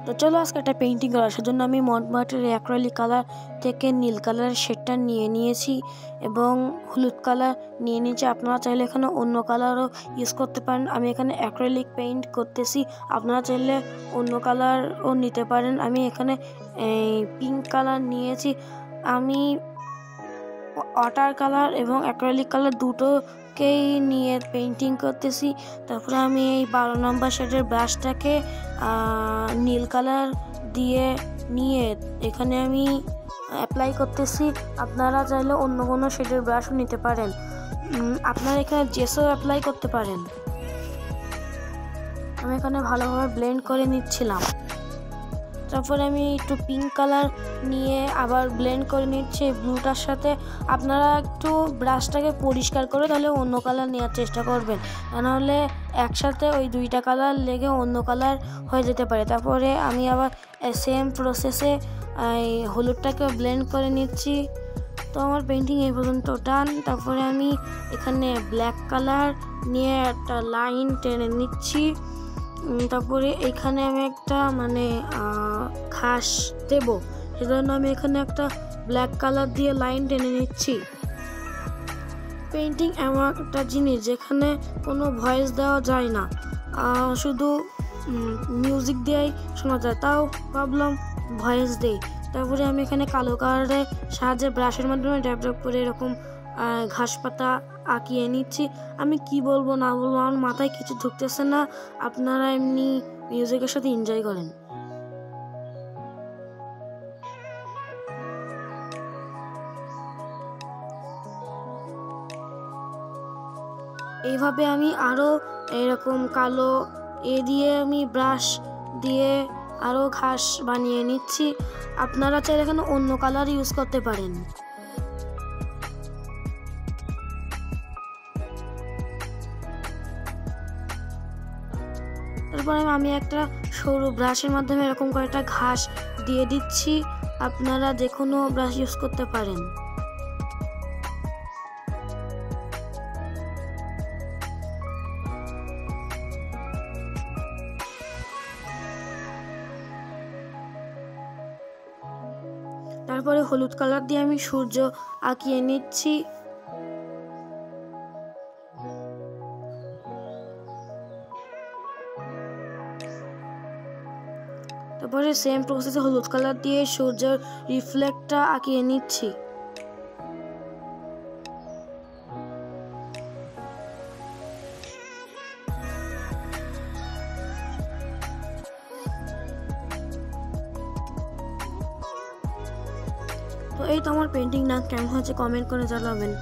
তো চলো আজকে একটা পেইন্টিং করার সেজন্য আমি মডমার্টের অ্যাক্রিলিক কালার থেকে নীল কালারের শেডটা নিয়ে নিয়েছি এবং হলুদ কালার নিয়ে নিয়েছি। আপনারা চাইলে এখানে অন্য কালারও ইউজ করতে পারেন। আমি এখানে অ্যাক্রিলিক পেইন্ট করতেছি, আপনারা চাইলে অন্য কালারও নিতে পারেন। আমি এখানে পিঙ্ক কালার নিয়েছি। আমি ওয়াটার কালার এবং অ্যাক্রিলিক কালার দুটোকেই নিয়ে পেইন্টিং করতেছি। তারপরে আমি এই 12 নম্বর শেডের ব্রাশটাকে নীল কালার দিয়ে নিয়ে এখানে আমি অ্যাপ্লাই করতেছি। আপনারা চাইলে অন্য কোনো শেডের ব্রাশও নিতে পারেন, আপনারা এখানে জেসও অ্যাপ্লাই করতে পারেন। আমি এখানে ভালোভাবে ব্লেন্ড করে নিচ্ছিলাম। তারপরে আমি একটু পিঙ্ক কালার নিয়ে আবার ব্লেন্ড করে নিচ্ছি ব্লুটার সাথে। আপনারা একটু ব্রাশটাকে পরিষ্কার করে তাহলে অন্য কালার নেওয়ার চেষ্টা করবেন, নাহলে একসাথে ওই দুইটা কালার লেগে অন্য কালার হয়ে যেতে পারে। তারপরে আমি আবার সেম প্রসেসে হলুদটাকে ব্লেন্ড করে নিচ্ছি। তো আমার পেইন্টিং এই পর্যন্ত ডান। তারপরে আমি এখানে ব্ল্যাক কালার নিয়ে একটা লাইন টেনে নিচ্ছি। তারপরে এখানে আমি একটা ঘাস দেব, সেজন্য আমি এখানে একটা ব্ল্যাক কালার দিয়ে লাইন টেনে নিচ্ছি। পেইন্টিং এমন একটা জিনিস যেখানে কোনো ভয়েস দেওয়া যায় না, শুধু মিউজিক দিয়েই শোনা যায়, তাও ভাবলাম ভয়েস দেই। তারপরে আমি এখানে কালো কালারের সাহায্যে ব্রাশের মাধ্যমে ড্যাপ ড্যাপ করে এরকম ঘাস পাতা আঁকিয়ে নিচ্ছি। আমি কি বলবো না বলবো আমার মাথায় কিছু ঢুকতেছে না, আপনারা এমনি মিউজিকের সাথে এনজয় করেন। এইভাবে আমি আরও এরকম কালো দিয়ে আমি ব্রাশ দিয়ে আরও ঘাস বানিয়ে নিচ্ছি। আপনারা চাইলে এখানে অন্য কালার ইউজ করতে পারেন। তারপরে আমি একটা সরু ব্রাশের মাধ্যমে এরকম কয়েকটা ঘাস দিয়ে দিচ্ছি। আপনারা যে কোনো ব্রাশ ইউজ করতে পারেন। তারপরে হলুদ কালার দিয়ে আমি সূর্য আঁকিয়ে নিচ্ছি। তারপরে সেম প্রসেসে হলুদ কালার দিয়ে সূর্যের রিফ্লেক্টটা আঁকিয়ে নিচ্ছি। তো এই তো আমার পেইন্টিং না কেমন হয়েছে কমেন্ট করে জানাবেন।